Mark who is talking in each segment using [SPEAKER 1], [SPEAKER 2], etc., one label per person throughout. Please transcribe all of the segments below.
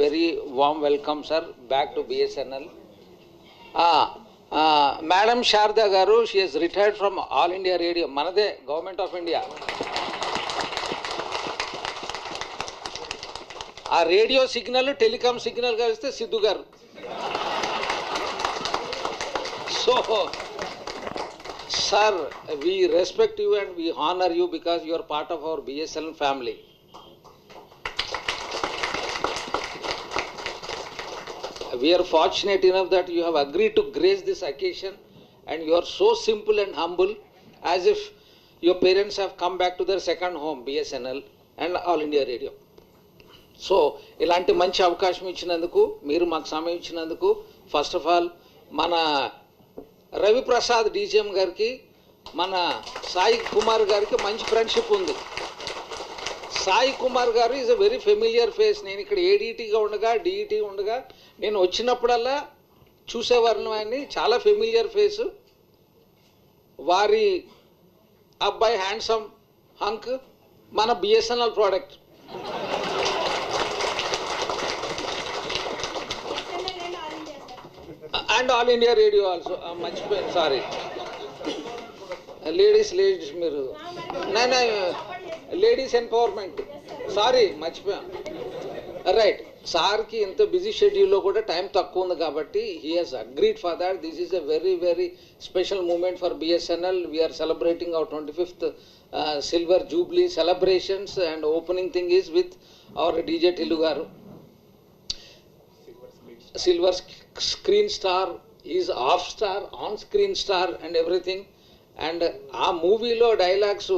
[SPEAKER 1] very warm welcome, sir, back to BSNL. Madam Sharda Garu, she has retired from All India Radio, Manade, Government of India. A radio signal, telecom signal is the Sidhu Garu. So, sir, we respect you and we honor you because you are part of our BSNL family. We are fortunate enough that you have agreed to grace this occasion, and you are so simple and humble, as if your parents have come back to their second home, BSNL and All India Radio. So, ఇలాంటి మంచి అవకాశం ఇచ్చినందుకు, మీరు మాకు సమయం ఇచ్చినందుకు, first of all మన Ravi Prasad DGM గారికి, మన సాయి కుమార్ గారికి మంచి ఫ్రెండ్షిప్ ఉంది. సాయి కుమార్ గారు is a very familiar face. నేను ఇక్కడ ఏడీటీగా ఉండగా, డిఈటీ ఉండగా నేను వచ్చినప్పుడల్లా చూసేవారిని, ఆయన్ని చాలా ఫెమిలియర్ ఫేస్. వారి అబ్బాయి హ్యాండ్సమ్ హంక్ మన BSNL product. And All India Radio also. మర్చిపోయాను, సారీ. లేడీస్ మీరు లేడీస్ ఎంపవర్మెంట్, సారీ మర్చిపోయాం. రైట్, సార్కి ఇంత బిజీ షెడ్యూల్లో కూడా టైం తక్కువ ఉంది కాబట్టి he has agreed for that. This is a very very special moment for BSNL. We are celebrating our 25th silver jubilee celebrations, and opening thing is with our DJ Tillu గారు. Silver screen star, is of star, on screen star and everything. And ఆ మూవీలో dialogues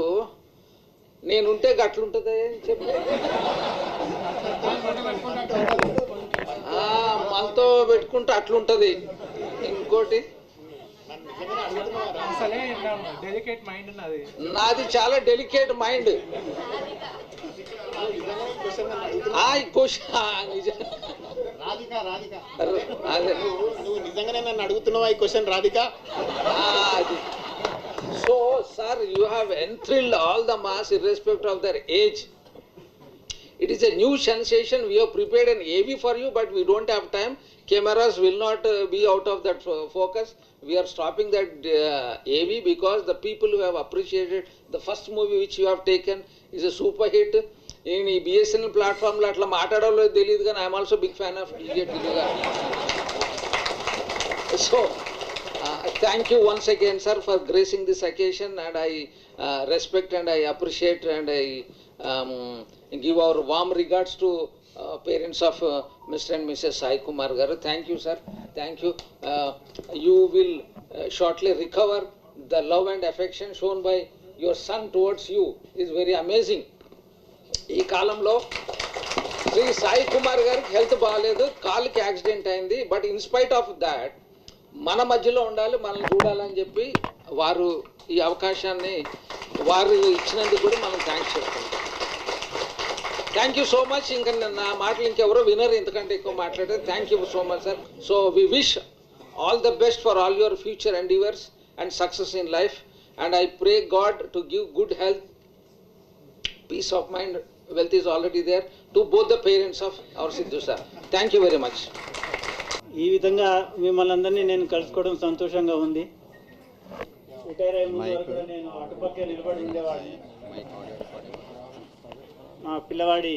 [SPEAKER 1] నేనుంటే గట్లుంటుంది అని చెప్పి మనతో పెట్టుకుంటే అట్లుంటుంది. ఇంకోటి నాది చాలా డెలికేట్ మైండ్.
[SPEAKER 2] నిజంగానే నన్ను అడుగుతున్నావా ఈ question Radhika?
[SPEAKER 1] So, sir, you have enthralled all the mass irrespective of their age. It is a new sensation. We have prepared an AV for you, but we don't have time. Cameras will not be out of that focus. We are stopping that AV because the people who have appreciated the first movie which you have taken is a super hit. In the BSNL platform, atla maatadalo teliyadu gaani I am also big fan of DJ Tillu garu. So, thank you once again, sir, for gracing this occasion, and I respect and I appreciate and I give our warm regards to parents of Mr. and Mrs. Sai Kumar garu. Thank you, sir. Thank you. You will shortly recover. The love and affection shown by your son towards you is very amazing. ఈ కాలంలో శ్రీ సాయి కుమార్ గారికి health బాగాలేదు, కాలుకి accident అయింది. But in spite of that మన మధ్యలో ఉండాలి, మనల్ని చూడాలని చెప్పి వారు ఈ అవకాశాన్ని వారు ఇచ్చినందుకు కూడా మనం థ్యాంక్స్ చెప్తాం. Thank you so much. ఇంకా నా మాటలు ఇంకెవరో వినరు, ఎందుకంటే ఎక్కువ మాట్లాడారు. Thank you so much, sir. So we wish all the best for all your future endeavours and success in life. And I pray God to give good health, peace of mind, wealth is already there to both the parents of our Sidhu sir. Thank you very much.
[SPEAKER 3] ఈ విధంగా మిమ్మల్ని అందరినీ నేను కలుసుకోవడం సంతోషంగా ఉంది. Retire అయ్యే ముందు వరకు కూడా నేను అటుపక్కే నిలబడి ఉండేవాడిని. మా పిల్లవాడి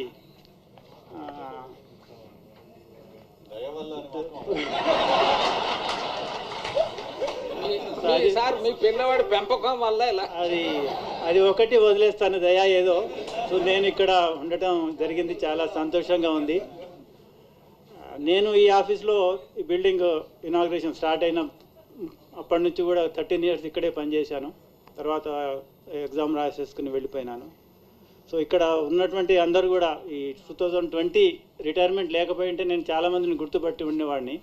[SPEAKER 1] సార్ మీ పిల్లవాడి పెంపకం వల్ల ఇలా
[SPEAKER 3] అది ఒకటి వదిలేస్తాను, దయా ఏదో. సో నేను ఇక్కడ ఉండటం జరిగింది, చాలా సంతోషంగా ఉంది. నేను ఈ ఆఫీస్లో ఈ బిల్డింగ్ ఇనాగ్రేషన్ స్టార్ట్ అయిన అప్పటి నుంచి కూడా 13 years ఇక్కడే పనిచేశాను. తర్వాత ఎగ్జామ్ రాసేసుకుని వెళ్ళిపోయినాను. సో ఇక్కడ ఉన్నటువంటి అందరూ కూడా ఈ 2020 రిటైర్మెంట్ లేకపోయింటే నేను చాలామందిని గుర్తుపట్టి ఉండేవాడిని.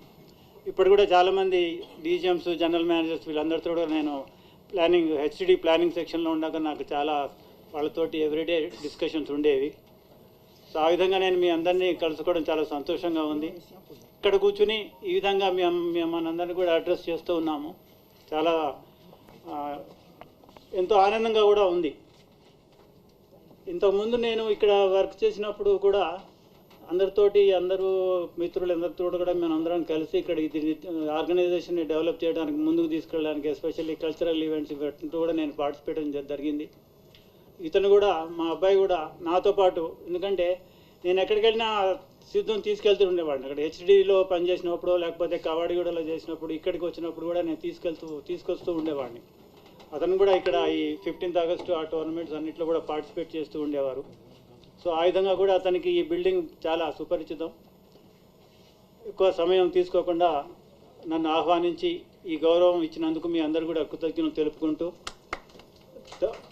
[SPEAKER 3] ఇప్పుడు కూడా చాలామంది డీజీఎంస్, జనరల్ మేనేజర్స్ వీళ్ళందరితో కూడా నేను హెచ్సిడి ప్లానింగ్ సెక్షన్లో ఉన్నాక నాకు చాలా వాళ్ళతోటి ఎవ్రీడే డిస్కషన్స్ ఉండేవి. సో ఆ విధంగా నేను మీ అందరినీ కలుసుకోవడం చాలా సంతోషంగా ఉంది. ఇక్కడ కూర్చుని ఈ విధంగా మనందరినీ కూడా అడ్రస్ చేస్తూ ఉన్నాము. చాలా ఎంతో ఆనందంగా కూడా ఉంది. ఇంతకుముందు నేను ఇక్కడ వర్క్ చేసినప్పుడు కూడా అందరూ మిత్రులు అందరితో కూడా మేము అందరం కలిసి ఇక్కడ ఇది ఆర్గనైజేషన్ని డెవలప్ చేయడానికి ముందుకు తీసుకెళ్ళడానికి ఎస్పెషల్లీ కల్చరల్ ఈవెంట్స్ ఇవన్నీ కూడా నేను పార్టిసిపేట్ జరిగింది. ఇతను కూడా మా అబ్బాయి కూడా నాతో పాటు, ఎందుకంటే నేను ఎక్కడికి వెళ్ళినా సిద్ధం తీసుకెళ్తూ ఉండేవాడిని. అక్కడ హెచ్డిలో పనిచేసినప్పుడు లేకపోతే కవాడిగూడలో చేసినప్పుడు ఇక్కడికి వచ్చినప్పుడు కూడా నేను తీసుకొస్తూ ఉండేవాడిని. అతను కూడా ఇక్కడ ఈ 15th ఆగస్టు ఆ టోర్నమెంట్స్ అన్నింటిలో కూడా పార్టిసిపేట్ చేస్తూ ఉండేవారు. సో ఆ విధంగా కూడా అతనికి ఈ బిల్డింగ్ చాలా సుపరిచితం. ఎక్కువ సమయం తీసుకోకుండా నన్ను ఆహ్వానించి ఈ గౌరవం ఇచ్చినందుకు మీ అందరు కూడా కృతజ్ఞతలు తెలుపుకుంటూ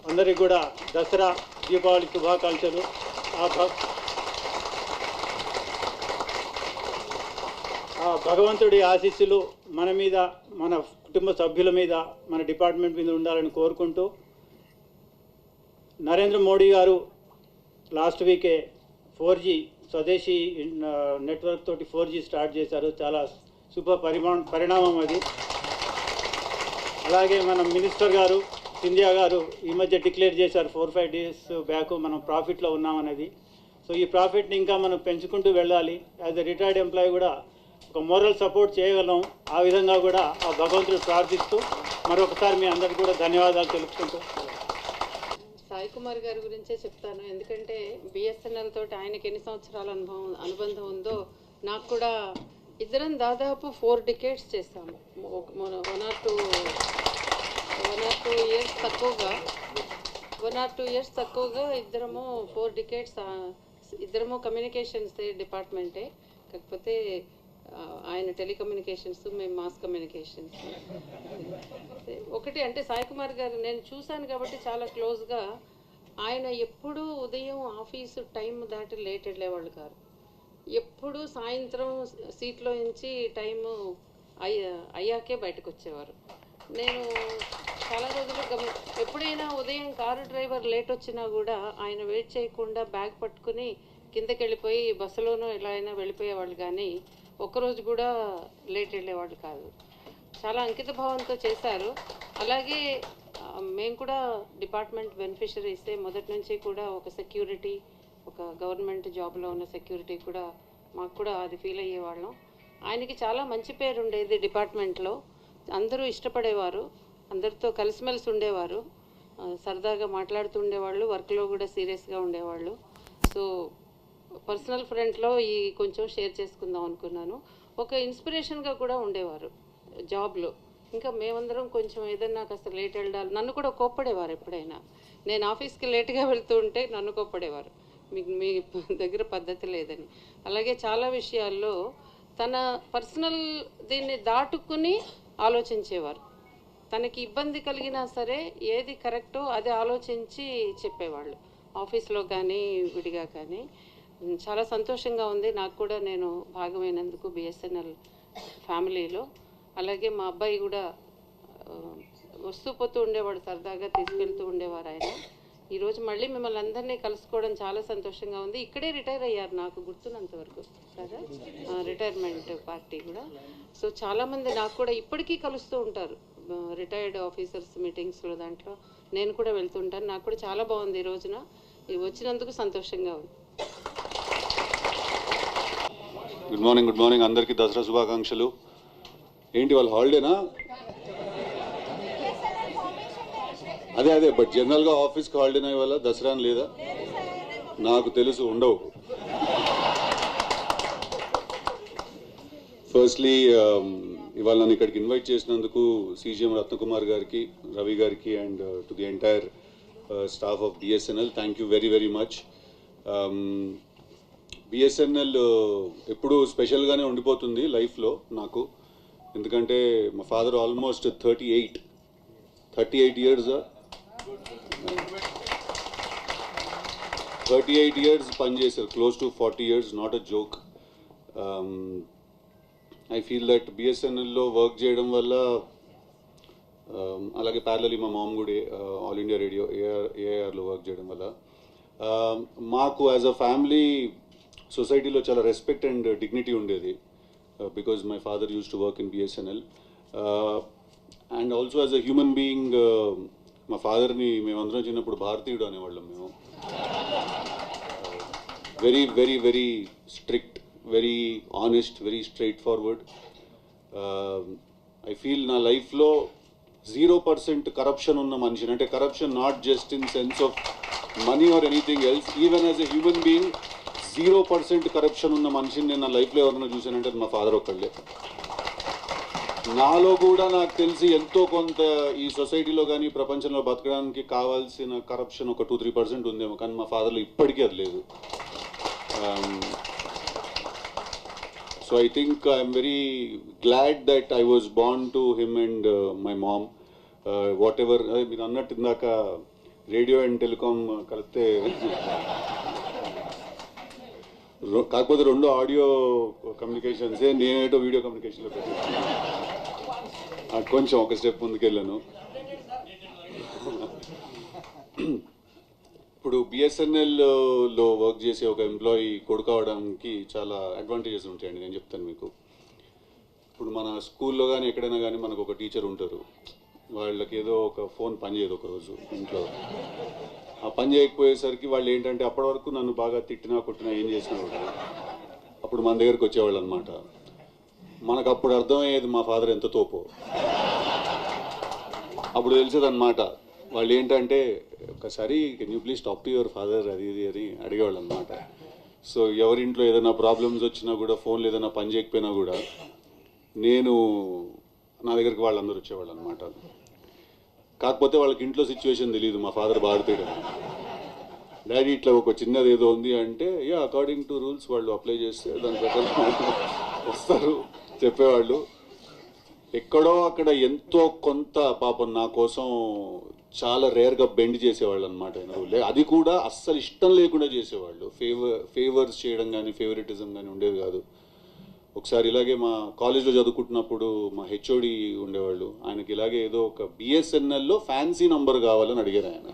[SPEAKER 3] అందరికి కూడా దసరా దీపావళి శుభాకాంక్షలు. ఆ భగవంతుడి ఆశీస్సులు మన మీద, మన కుటుంబ సభ్యుల మీద, మన డిపార్ట్మెంట్ మీద ఉండాలని కోరుకుంటూ, నరేంద్ర మోడీ గారు లాస్ట్ వీకే 4G స్వదేశీ నెట్వర్క్ తోటి 4G స్టార్ట్ చేశారు. చాలా శుభ పరిణామం అది. అలాగే మన మినిస్టర్ గారు సింధియా గారు ఈ మధ్య డిక్లేర్ చేశారు 4-5 డేస్ బ్యాక్ మనం ప్రాఫిట్లో ఉన్నామనేది. సో ఈ ప్రాఫిట్ని ఇంకా మనం పెంచుకుంటూ వెళ్ళాలి. యాజ్ ఎ రిటైర్డ్ ఎంప్లాయీ కూడా ఒక మోరల్ సపోర్ట్ చేయగలం. ఆ విధంగా కూడా ఆ భగవంతుడు ప్రార్థిస్తూ మరొకసారి మీ అందరికీ కూడా ధన్యవాదాలు తెలుపుకుంటూ.
[SPEAKER 4] సాయి కుమార్ గారి గురించే చెప్తాను. ఎందుకంటే బిఎస్ఎన్ఎల్ తోటి ఆయనకి ఎన్ని సంవత్సరాల అనుబంధం ఉందో నాకు కూడా. ఇద్దరం దాదాపు 4 decades చేస్తాము. 1 or 2 years తక్కువగా ఇద్దరము 4 decades ఇద్దరము కమ్యూనికేషన్స్ డిపార్ట్మెంటే. కాకపోతే ఆయన టెలికమ్యూనికేషన్స్, మేము మాస్ కమ్యూనికేషన్స్. ఒకటి అంటే సాయి కుమార్ గారు నేను చూశాను కాబట్టి చాలా క్లోజ్గా. ఆయన ఎప్పుడూ ఉదయం ఆఫీసు టైం దాటి లేట్ వెళ్ళేవాళ్ళు కాదు. ఎప్పుడు సాయంత్రం సీట్లో నుంచి టైము అయ్యాకే బయటకు వచ్చేవారు. నేను చాలా రోజులు ఎప్పుడైనా ఉదయం కారు డ్రైవర్ లేట్ వచ్చినా కూడా ఆయన వెయిట్ చేయకుండా బ్యాగ్ పట్టుకుని కిందకి వెళ్ళిపోయి బస్సులోనూ ఎలా అయినా వెళ్ళిపోయేవాళ్ళు, కానీ ఒక్కరోజు కూడా లేట్ వెళ్ళేవాళ్ళు కాదు. చాలా అంకిత భావంతో చేశారు. అలాగే మేము కూడా డిపార్ట్మెంట్ బెనిఫిషరీసే. మొదటి నుంచి కూడా ఒక సెక్యూరిటీ, ఒక గవర్నమెంట్ జాబ్లో ఉన్న సెక్యూరిటీ కూడా మాకు కూడా అది ఫీల్ అయ్యేవాళ్ళం. ఆయనకి చాలా మంచి పేరు ఉండేది డిపార్ట్మెంట్లో. అందరూ ఇష్టపడేవారు, అందరితో కలిసిమెలిసి ఉండేవారు, సరదాగా మాట్లాడుతూ ఉండేవాళ్ళు, వర్క్లో కూడా సీరియస్గా ఉండేవాళ్ళు. సో పర్సనల్ ఫ్రంట్లో ఈ కొంచెం షేర్ చేసుకుందాం అనుకున్నాను. ఒక ఇన్స్పిరేషన్గా కూడా ఉండేవారు జాబ్లో. ఇంకా మేమందరం కొంచెం ఏదన్నా కాస్త లేట్ వెళ్ళాలి, నన్ను కూడా కోప్పడేవారు. ఎప్పుడైనా నేను ఆఫీస్కి లేట్గా వెళ్తూ ఉంటే నన్ను కోప్పడేవారు, మీకు మీ దగ్గర పద్ధతి లేదని. అలాగే చాలా విషయాల్లో తన పర్సనల్ దీన్ని దాటుకుని ఆలోచించేవారు. తనకి ఇబ్బంది కలిగినా సరే ఏది కరెక్టో అది ఆలోచించి చెప్పేవాళ్ళు, ఆఫీస్లో కానీ విడిగా కానీ. చాలా సంతోషంగా ఉంది నాకు కూడా నేను భాగమైనందుకు బిఎస్ఎన్ఎల్ ఫ్యామిలీలో. అలాగే మా అబ్బాయి కూడా వస్తూ పోతూ ఉండేవాడు, సరదాగా తీసుకెళ్తూ ఉండేవారు ఆయన. ఈరోజు మళ్ళీ మిమ్మల్ని అందరినీ కలుసుకోవడం చాలా సంతోషంగా ఉంది. ఇక్కడే రిటైర్ అయ్యారు నాకు గుర్తున్నంతవరకు కదా, రిటైర్మెంట్ పార్టీ కూడా. సో చాలామంది నాకు కూడా ఇప్పటికీ కలుస్తూ ఉంటారు రిటైర్డ్ ఆఫీసర్స్ మీటింగ్స్లో, దాంట్లో నేను కూడా వెళ్తుంటాను. నాకు కూడా చాలా బాగుంది ఈ రోజున వచ్చినందుకు సంతోషంగా ఉంది.
[SPEAKER 5] గుడ్ మార్నింగ్ అందరికీ దసరా శుభాకాంక్షలు. ఏంటి వాళ్ళ హాలిడేనా? అదే బట్ జనరల్గా ఆఫీస్కి హాలిడేనా ఇవాళ, దసరా లేదా? నాకు తెలుసు ఉండవు. ఫస్ట్లీ ఇవాళ నన్ను ఇక్కడికి ఇన్వైట్ చేసినందుకు సీజీఎం రత్నకుమార్ గారికి, రవి గారికి and to the entire staff of BSNL thank you very very much. BSNL ఎప్పుడూ స్పెషల్గానే ఉండిపోతుంది లైఫ్లో నాకు. ఎందుకంటే మా ఫాదర్ ఆల్మోస్ట్ 38 ఇయర్స్ పనిచేశారు, close to 40 years, not a joke. I feel that బిఎస్ఎన్ఎల్లో వర్క్ చేయడం వల్ల, అలాగే ప్యారలీ మా మామ్ కూడా ఆల్ ఇండియా రేడియో ఏఆర్లో వర్క్ చేయడం వల్ల మాకు యాజ్ అ ఫ్యామిలీ సొసైటీలో చాలా రెస్పెక్ట్ అండ్ డిగ్నిటీ ఉండేది. Because my father used to work in BSNL. And also as a human being మా ఫాదర్ని మేమందరం చిన్నప్పుడు భారతీయుడు అనేవాళ్ళం మేము. very, very, very strict, very honest, very straightforward. I feel na life lo 0% corruption unna manishini, ante corruption not just in sense of money or anything else, even as a human being 0% corruption unna manishini నేను నా లైఫ్లో ఎవరైనా చూసానంటే మా father ఒక్కళ్ళే. నాలో కూడా నాకు తెలిసి ఎంతో కొంత ఈ సొసైటీలో కానీ ప్రపంచంలో బతకడానికి కావాల్సిన కరప్షన్ ఒక 2-3% ఉందేమో, కానీ మా ఫాదర్లో ఇప్పటికీ అది లేదు. So I think I'm very glad that I was born to him and my mom. What ever మీరు అన్నట్టు ఇందాక రేడియో అండ్ టెలికామ్ కలిపితే కాకపోతే 2 ఆడియో కమ్యూనికేషన్సే, నేనేటో వీడియో కమ్యూనికేషన్లో పెట్టాను. కొంచెం ఒక స్టెప్ ముందుకెళ్ళాను. ఇప్పుడు బిఎస్ఎన్ఎల్లో వర్క్ చేసే ఒక ఎంప్లాయీ కొడుకు అవడానికి చాలా అడ్వాంటేజెస్ ఉంటాయండి, నేను చెప్తాను మీకు. ఇప్పుడు మన స్కూల్లో కానీ ఎక్కడైనా కానీ మనకు ఒక టీచర్ ఉంటారు, వాళ్ళకి ఏదో ఒక ఫోన్ పని చేయదు ఒకరోజు ఇంట్లో. ఆ పని చేయకపోయేసరికి వాళ్ళు ఏంటంటే అప్పటి వరకు నన్ను బాగా తిట్టినా కొట్టినా ఏం చేసినా కూడా అప్పుడు మన దగ్గరికి వచ్చేవాళ్ళు అనమాట. మనకు అప్పుడు అర్థమయ్యేది మా ఫాదర్ ఎంత తోపో. అప్పుడు తెలిసేదన్నమాట వాళ్ళు ఏంటంటే ఒకసారి can you please talk to your father అది ఇది అని అడిగేవాళ్ళు అనమాట. సో ఎవరింట్లో ఏదైనా ప్రాబ్లమ్స్ వచ్చినా కూడా, ఫోన్లో ఏదైనా పని చేయకపోయినా కూడా నా దగ్గరికి వాళ్ళందరూ వచ్చేవాళ్ళు అనమాట. కాకపోతే వాళ్ళకి ఇంట్లో సిచ్యువేషన్ తెలియదు, మా ఫాదర్ భారతీయుడు. డాడీ ఇట్లా ఒక చిన్నది ఏదో ఉంది అంటే అకార్డింగ్ టు రూల్స్ వాళ్ళు అప్లై చేస్తే దాని ప్రకారం వస్తారు చెప్పేవాళ్ళు. ఎక్కడో అక్కడ ఎంతో కొంత పాపం నా కోసం చాలా రేర్గా బెండ్ చేసేవాళ్ళు అనమాట. అది కూడా అస్సలు ఇష్టం లేకుండా చేసేవాళ్ళు. ఫేవర్స్ చేయడం కానీ ఫేవరెటిజం కానీ ఉండేది కాదు. ఒకసారి ఇలాగే మా కాలేజ్లో చదువుకుంటున్నప్పుడు మా హెచ్ఓడి ఉండేవాళ్ళు, ఆయనకి ఇలాగే ఏదో ఒక బిఎస్ఎన్ఎల్లో ఫ్యాన్సీ నంబర్ కావాలని అడిగారు ఆయన.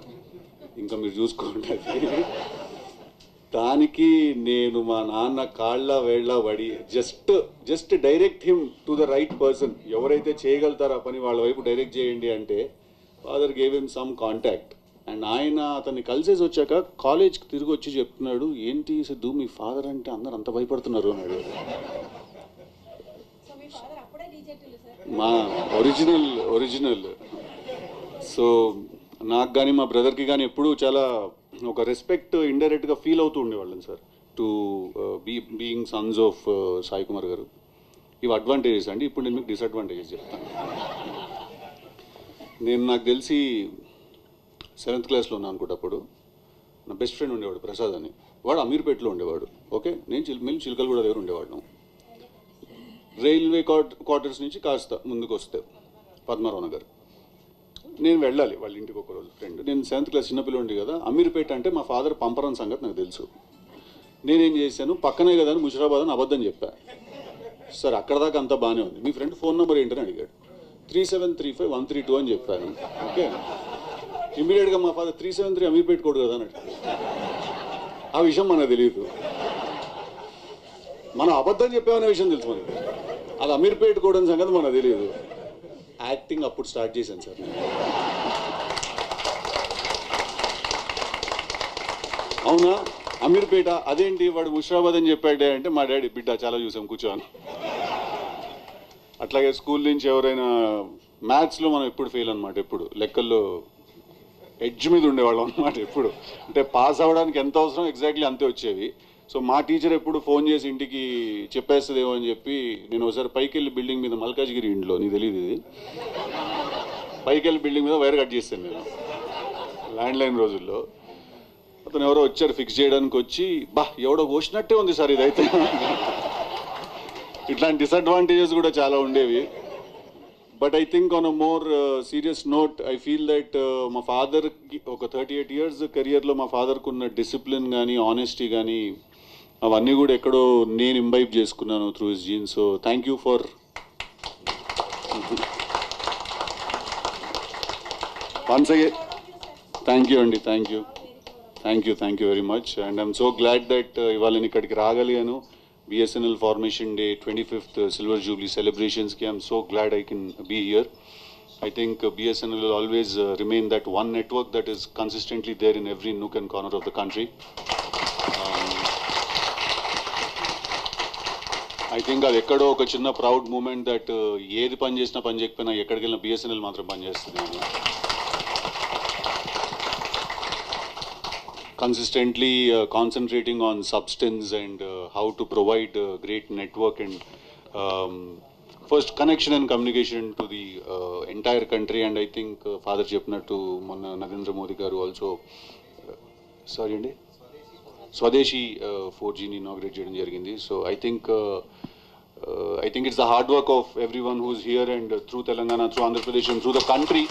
[SPEAKER 5] ఇంకా మీరు చూసుకోండి, దానికి నేను మా నాన్న కాళ్ళ వేళ్ళ పడి just direct him to the right person, ఎవరైతే చేయగలుగుతారో ఆ పని వాళ్ళ వైపు డైరెక్ట్ చేయండి అంటే father gave him some contact. And ఆయన అతన్ని కలిసేసి వచ్చాక కాలేజ్కి తిరిగి వచ్చి చెప్తున్నాడు, ఏంటి సిద్ధు మీ ఫాదర్ అంటే అందరు అంత భయపడుతున్నారు అన్నాడు. మా ఒరిజినల్. సో నాకు కానీ మా బ్రదర్కి కానీ ఎప్పుడూ చాలా ఒక రెస్పెక్ట్ ఇండైరెక్ట్గా ఫీల్ అవుతూ ఉండేవాళ్ళం sir, to being Sons of Sai Kumar గారు. ఇవి అడ్వాంటేజెస్ అండి. ఇప్పుడు నేను మీకు డిసడ్వాంటేజెస్ చెప్తాను. నాకు తెలిసి 7th క్లాస్లో ఉన్నాను అనుకుంటప్పుడు నా బెస్ట్ ఫ్రెండ్ ఉండేవాడు ప్రసాద్ అని. వాడు అమీర్పేటలో ఉండేవాడు. ఓకే, మేము చిలకలగూడ దగ్గర ఉండేవాళ్ళం. రైల్వే క్వార్టర్స్ నుంచి కాస్త ముందుకు వస్తే పద్మారావు నగర్ నేను వెళ్ళాలి వాళ్ళ ఇంటికి ఒకరోజు ఫ్రెండ్. నేను 7th క్లాస్ చిన్నపిల్లండి కదా, అమీర్పేట అంటే మా ఫాదర్ పంపరని సంగతి నాకు తెలుసు. నేనేం చేశాను, పక్కనే కదా అని ముషిరాబాద్ అని అబద్ధం చెప్పా. సార్ అక్కడ దాకా అంతా బాగానే ఉంది, మీ ఫ్రెండ్ ఫోన్ నెంబర్ ఏంటని అడిగాడు. 3735-132 అని చెప్పాను. ఓకే, ఇమీడియట్గా మా ఫాదర్ 373 అమీర్పేట కోడు కదా అని అడిగాడు. ఆ విషయం మనకు తెలియదు, మనం అబద్ధం చెప్పామనే విషయం తెలుసు మనకి, అది అమీర్పేట కోడ్ అని సంగతి మనకు తెలియదు. యాక్టింగ్ అప్పుడు స్టార్ట్ చేశాను సార్. అవునా అమీర్పేట, అదేంటి వాడు ముషిరాబాద్ అని చెప్పాడే అంటే మా డాడీ బిడ్డ చాలా చూసాం కూర్చోని. అట్లాగే స్కూల్ నుంచి ఎవరైనా మ్యాథ్స్లో మనం ఎప్పుడు ఫెయిల్ అనమాట, ఎప్పుడు లెక్కల్లో ఎడ్జ్ మీద ఉండేవాళ్ళం అనమాట. ఎప్పుడు అంటే పాస్ అవ్వడానికి ఎంత అవసరం ఎగ్జాక్ట్లీ అంతే వచ్చేవి. సో మా టీచర్ ఎప్పుడు ఫోన్ చేసి ఇంటికి చెప్పేస్తుందేమో అని చెప్పి నేను ఒకసారి పైకి వెళ్ళి బిల్డింగ్ మీద, మల్కాజ్గిరి ఇంట్లో నీకు తెలియదు ఇది, పైకి వెళ్ళి బిల్డింగ్ మీద వైర్ కట్ చేస్తాను నేను ల్యాండ్లైన్ రోజుల్లో. అతను ఎవరో వచ్చారు ఫిక్స్ చేయడానికి, వచ్చి ఎవడో కోసినట్టే ఉంది సార్ ఇదైతే. ఇట్లాంటి డిసడ్వాంటేజెస్ కూడా చాలా ఉండేవి. But I think on a more serious note I feel that మా ఫాదర్కి ఒక 38 years కెరియర్లో మా ఫాదర్కి ఉన్న డిసిప్లిన్ కానీ ఆనెస్టీ కానీ అవన్నీ కూడా ఎక్కడో నేను ఇంబైబ్ చేసుకున్నాను through his genes. So thank you for once again thank you అండి, thank you very much. And I'm so glad that ఇవాళ నేను ఇక్కడికి రాగలిగాను. BSNL Formation Day 25th Silver Jubilee celebrations ki I'm so glad I can be here. I think BSNL will always remain that one network that is consistently there in every nook and corner of the country. I think అది ఎక్కడో ఒక చిన్న proud moment that ఏది పని చేసినా పని చేయకపోయినా ఎక్కడికి వెళ్ళినా బిఎస్ఎన్ఎల్ మాత్రం పనిచేస్తుంది. Consistently concentrating on substance and how to provide great network and first connection and communication to the entire country. And I think Father Chepnattu Monna Narendra Modi garu also sorry andi Swadeshi 4G ni inaugurate cheyadam jarigindi. So I think it's the hard work of everyone who's here and through Telangana, through Andhra Pradesh and through the country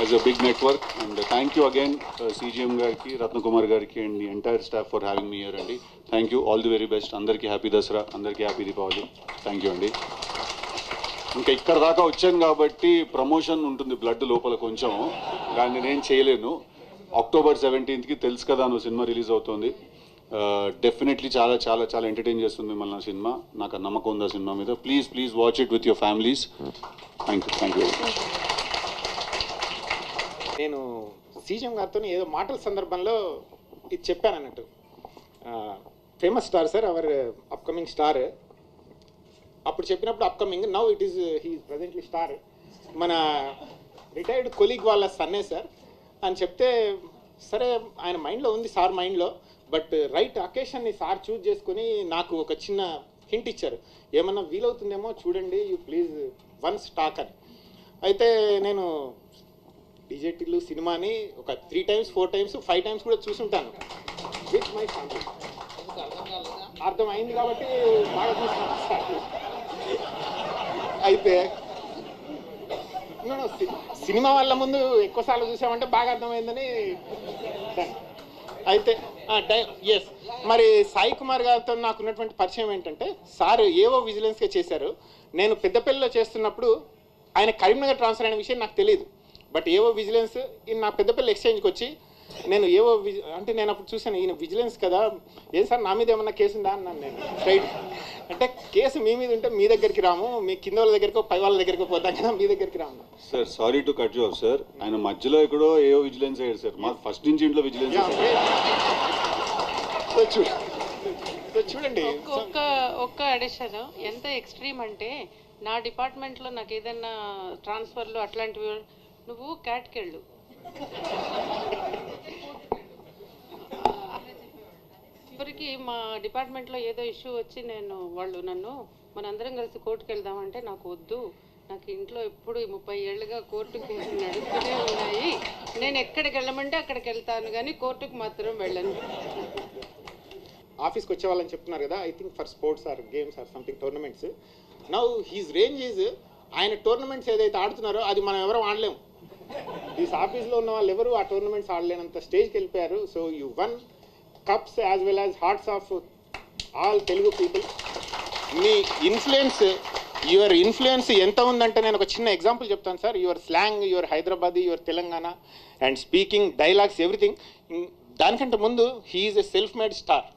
[SPEAKER 5] as a big network. And thank you again CGM gariki, Ratnakumar gariki and the entire staff for having me here andi. Thank you, all the very best. Andarki happy Dasara, andarki happy Deepavali. Thank you andi. ఇంకా ఇక్కడ దాకా వచ్చాను కాబట్టి promotion ఉంటుంది blood లోపల కొంచెం, కానీ నేను చేయలేను. October 17th తెలుసు కదా నువ్వు సినిమా రిలీజ్ అవుతుంది. డెఫినెట్లీ చాలా చాలా చాలా ఎంటర్టైన్ చేస్తుంది మిమ్మల్ని ఆ సినిమా. నాకు ఆ నమ్మకం ఉంది ఆ సినిమా మీద. Please watch it with your families. Thank you very much.
[SPEAKER 2] నేను సీజీఎం గారితో ఏదో మాటల సందర్భంలో ఇది చెప్పాను అన్నట్టు. Famous star sir, hour upcoming star. అప్పుడు చెప్పినప్పుడు upcoming, now it is he presently star. మన రిటైర్డ్ కొలీగ్ వాళ్ళ సన్నే సార్ అని చెప్తే, సరే ఆయన మైండ్లో ఉంది సార్ మైండ్లో, బట్ రైట్ అకేషన్ని సార్ చూజ్ చేసుకుని నాకు ఒక చిన్న హింట్ ఇచ్చారు, ఏమన్నా వీలవుతుందేమో చూడండి, యూ ప్లీజ్ వన్స్ టాక్ అని. అయితే నేను డిజెటిల్లు సినిమాని ఒక 3 times 4 times 5 times కూడా చూసుంటాను విత్ మై ఫ్యామిలీ. అర్థమైంది కాబట్టి బాగా చూస్తాను. అయితే సినిమా వాళ్ళ ముందు ఎక్కువసార్లు చూసామంటే బాగా అర్థమైందని. అయితే ఎస్, మరి సాయి కుమార్ గారితో నాకున్నటువంటి పరిచయం ఏంటంటే, సార్ ఏవో విజిలెన్స్గా చేశారు. నేను పెద్దపల్లిలో చేస్తున్నప్పుడు ఆయన కరీంనగర్ ట్రాన్స్ఫర్ అయిన విషయం నాకు తెలియదు. బట్ ఏవో విజిలెన్స్ నా పెద్దపల్లి ఎక్స్చేంజ్కి వచ్చి నేను ఏవో అంటే నేను అప్పుడు చూశాను, ఈయన విజిలెన్స్ కదా, ఏం సార్ నా మీద ఏమన్నా కేసు ఉందా అన్నాను నేను స్ట్రైట్. అంటే కేసు మీ మీద ఉంటే మీ దగ్గరికి రాము, మీ కింద వాళ్ళ దగ్గరకు పై వాళ్ళ దగ్గరికి పోతాం కదా, మీ దగ్గరికి రాము.
[SPEAKER 5] Sir sorry to cut you off sir, ఆయన మధ్యలో ఎక్కడో ఏవో విజిలెన్స్ అయ్యారు సార్. మాకు ఫస్ట్ నుంచి ఇంట్లో విజిలెన్స్.
[SPEAKER 2] చూడండి
[SPEAKER 4] ఒక్క అడిషన్ ఎంత ఎక్స్ట్రీమ్ అంటే, నా డిపార్ట్మెంట్లో నాకు ఏదైనా ట్రాన్స్ఫర్లు అట్లాంటివి, నువ్వు క్యాట్కి వెళ్ళు, చివరికి మా డిపార్ట్మెంట్లో ఏదో ఇష్యూ వచ్చి వాళ్ళు నన్ను మనందరం కలిసి కోర్టుకు వెళ్దామంటే నాకు వద్దు, నాకు ఇంట్లో ఎప్పుడు 30 ఏళ్ళుగా కోర్టు కేసులు నడుస్తూనే ఉన్నాయి, నేను ఎక్కడికి వెళ్ళమంటే అక్కడికి వెళ్తాను కానీ కోర్టుకు మాత్రం వెళ్ళను.
[SPEAKER 2] ఆఫీస్కి వచ్చే వాళ్ళని చెప్తున్నారు కదా, I think for sports or games or something tournaments. Now he's range is, ఆయన టోర్నమెంట్స్ ఏదైతే ఆడుతున్నారో అది మనం ఎవరూ ఆడలేము. ఈ ఆఫీస్లో ఉన్న వాళ్ళు ఎవరు ఆ టోర్నమెంట్స్ ఆడలేనంత స్టేజ్కి వెళ్ళిపోయారు. So you one cups as well as hearts of all Telugu people. Me your influence ఎంత ఉందంటే, నేను ఒక చిన్న ఎగ్జాంపుల్ చెప్తాను sir. Your slang, your Hyderabadi, your Telangana and speaking, dialogues, everything. దానికంటే ముందు he is a self made star.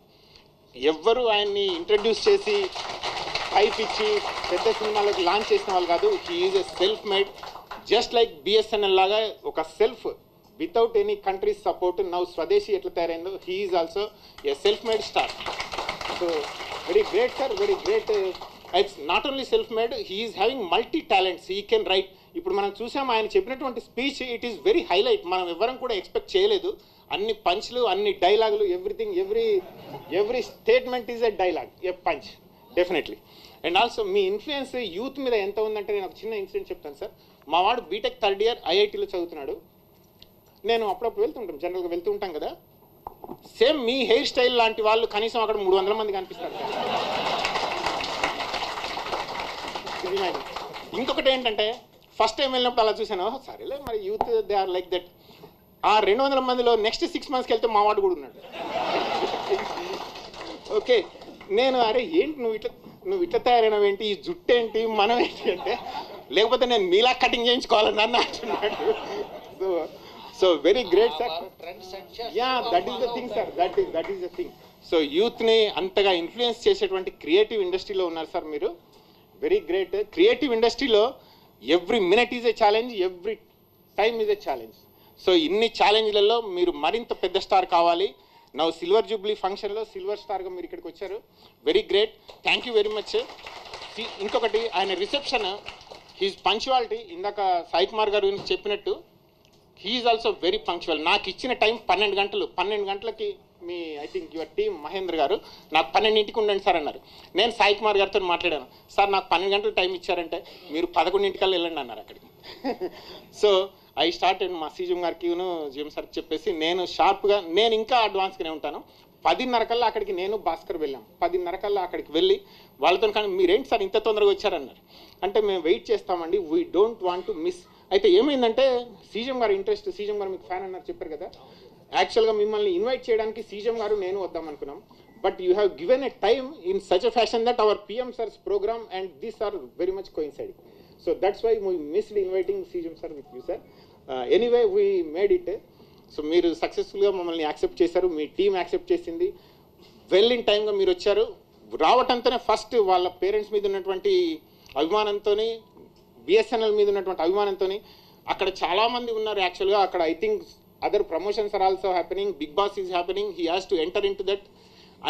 [SPEAKER 2] ఎవ్వరు ఆయన్ని ఇంట్రడ్యూస్ చేసి హైప్ ఇచ్చి పెద్ద సినిమాలకు లాంచ్ చేసిన వాళ్ళు కాదు. He is a self made, just like BSNL లాగా ఒక self without any countries support. Now swadeshi ఎట్లా తయారైందో, he is also a self made star. So very great sir, very great. It's not only self made, he is having multi talents, he can write. ఇప్పుడు మనం చూసాం ఆయన చెప్పినటువంటి speech, it is very highlight. మనం ఎవరం కూడా expect చేయలేదు. అన్ని పంచ్లు, అన్ని డైలాగులు, everything, every statement is a dialogue, a punch definitely. And also me influence youth మీద ఎంత ఉందంటే, నేను ఒక చిన్న ఇన్సిడెంట్ చెప్తాను సార్. మా వాడు బీటెక్ 3rd year ఐఐటీలో చదువుతున్నాడు. నేను అప్పుడప్పుడు జనరల్గా వెళ్తూ ఉంటాం కదా, సేమ్ మీ హెయిర్ స్టైల్ లాంటి వాళ్ళు కనీసం అక్కడ 300 మంది కనిపిస్తారు. ఇంకొకటి ఏంటంటే, ఫస్ట్ టైం వెళ్ళినప్పుడు అలా చూసాను, సరేలే మరి youth they are like that. ఆ 200 మందిలో నెక్స్ట్ 6 monthsకి వెళ్తే మా వాడు కూడా ఉన్నాడు. ఓకే, నేను అరే ఏంటి నువ్వు ఇట్లా తయారైనవి ఏంటి, ఈ జుట్టు ఏంటి, మనం ఏంటి అంటే, లేకపోతే నేను మీలా కటింగ్ చేయించుకోవాలని నన్ను అంటున్నాడు. So very great sir. Yeah, that is the thing sir, that is the thing. So యూత్ని అంతగా ఇన్ఫ్లుయెన్స్ చేసేటువంటి క్రియేటివ్ ఇండస్ట్రీలో ఉన్నారు సార్ మీరు. Very great. క్రియేటివ్ ఇండస్ట్రీలో every minute is a challenge, every time is a challenge. So ఇన్ని ఛాలెంజ్లలో మీరు మరింత పెద్ద స్టార్ కావాలి. నా సిల్వర్ జూబ్లీ ఫంక్షన్లో సిల్వర్ స్టార్గా మీరు ఇక్కడికి వచ్చారు. Very great, thank you very much. ఇంకొకటి ఆయన రిసెప్షన్, హీజ్ పంక్చువాలిటీ, ఇందాక సాయి కుమార్ గారు గురించి చెప్పినట్టు హీఈస్ ఆల్సో వెరీ పంక్చువల్. నాకు ఇచ్చిన టైం 12 గంటలు. 12 గంటలకి మీ I think your team Mahendra garu నాకు 12ంటికి ఉండండి సార్ అన్నారు. నేను సాయి కుమార్ గారితో మాట్లాడాను, సార్ నాకు 12 గంటలు టైం ఇచ్చారంటే మీరు 11ంటికల్లా వెళ్ళండి అన్నారు అక్కడికి. సో ఐ స్టార్టెడ్ మా సీజం గారికి జిఎం సార్కి చెప్పేసి నేను షార్ప్గా, నేను ఇంకా అడ్వాన్స్గానే ఉంటాను. 10:30 కల్లా అక్కడికి నేను భాస్కర్ వెళ్ళాం. 10:30 కల్లా అక్కడికి వెళ్ళి వాళ్ళతో, కానీ మీరేంటి సార్ ఇంత తొందరగా వచ్చారన్నారు. అంటే మేము వెయిట్ చేస్తామండి, we don't want to miss. అయితే ఏమైందంటే సీజం గారు ఇంట్రెస్ట్, సీజం గారు మీకు ఫ్యాన్ అన్నారు చెప్పారు కదా, యాక్చువల్గా మిమ్మల్ని ఇన్వైట్ చేయడానికి సీజం గారు నేను వద్దాం అనుకున్నాం. But you have given a time in such a fashion that our PM sir's program and these are very much coinciding. So that's why we missed inviting CGM sir with you sir. Anyway we made it. So మీరు సక్సెస్ఫుల్గా మమ్మల్ని accept చేశారు, మీ team accept చేసింది. Well in టైమ్గా మీరు వచ్చారు. రావటంతోనే first వాళ్ళ పేరెంట్స్ మీద ఉన్నటువంటి అభిమానంతో, బిఎస్ఎన్ఎల్ మీద ఉన్నటువంటి అభిమానంతో, అక్కడ చాలామంది ఉన్నారు యాక్చువల్గా. అక్కడ I think other promotions are also happening, big boss is happening, he has to enter in to that.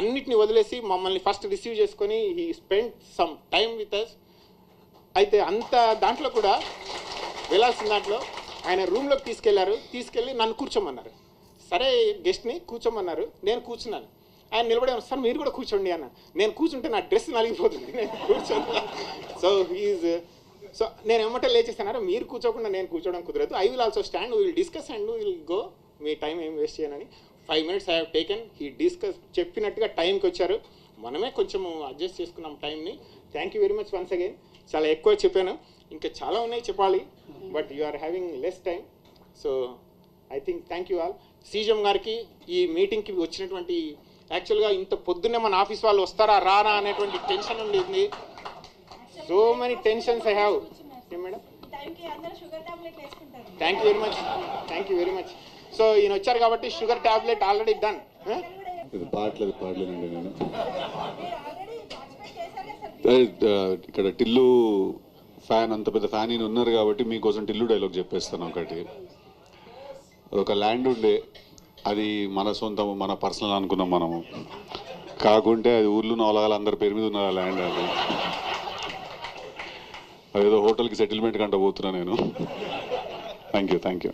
[SPEAKER 2] అన్నిటిని వదిలేసి మమ్మల్ని ఫస్ట్ రిసీవ్ చేసుకొని he spend some time with us. అయితే అంత దాంట్లో కూడా వెళ్ళాల్సిన దాంట్లో ఆయన రూమ్లోకి తీసుకెళ్ళి నన్ను కూర్చోమన్నారు. సరే గెస్ట్ని కూర్చోమన్నారు, నేను కూర్చున్నాను. ఆయన నిలబడే, సార్ మీరు కూడా కూర్చోండి అన్న. నేను కూర్చుంటే నా డ్రెస్ నలిగిపోతుంది, నేను కూర్చోను. సో నేను ఎమ్మటే లేచేస్తాను, మీరు కూర్చోకుండా నేను కూర్చోవడం కుదరదు, I will also stand, will discuss and will go, మీ టైం ఏం వేస్ట్ చేయనని. 5 minutes I have taken. He discuss చెప్పినట్టుగా టైంకి వచ్చారు. మనమే కొంచెం అడ్జస్ట్ చేసుకున్నాం టైంని. Thank you very much once again. చాలా ఎక్కువ చెప్పాను, ఇంకా చాలా ఉన్నాయి చెప్పాలి, but you are having less time. So I think thank you all. CGM గారికి ఈ మీటింగ్కి వచ్చినటువంటి, యాక్చువల్గా ఇంత పొద్దున్నే మన ఆఫీస్ వాళ్ళు వస్తారా రారా అనేటువంటి టెన్షన్ ఉండేది. So many tensions I have. Madam thank you very much, thank you very much. So ఈయన వచ్చారు కాబట్టి షుగర్ ట్యాబ్లెట్ ఆల్రెడీ డన్.
[SPEAKER 5] పాడలేదండి నేను. ఇక్కడ టిల్లు ఫ్యాన్, అంత పెద్ద ఫ్యాన్ ఈయన ఉన్నారు కాబట్టి మీకోసం టిల్లు డైలాగ్ చెప్పేస్తాను. ఒకటి, ఒక ల్యాండ్ ఉండే, అది మన సొంతం, మన పర్సనల్ అనుకున్నాం మనము, కాకుంటే అది ఊర్లో నవలగాల అందరి పేరు మీద ఉన్న ల్యాండ్. అది అదేదో హోటల్కి సెటిల్మెంట్ కంట పోతున్నా నేను. Thank you.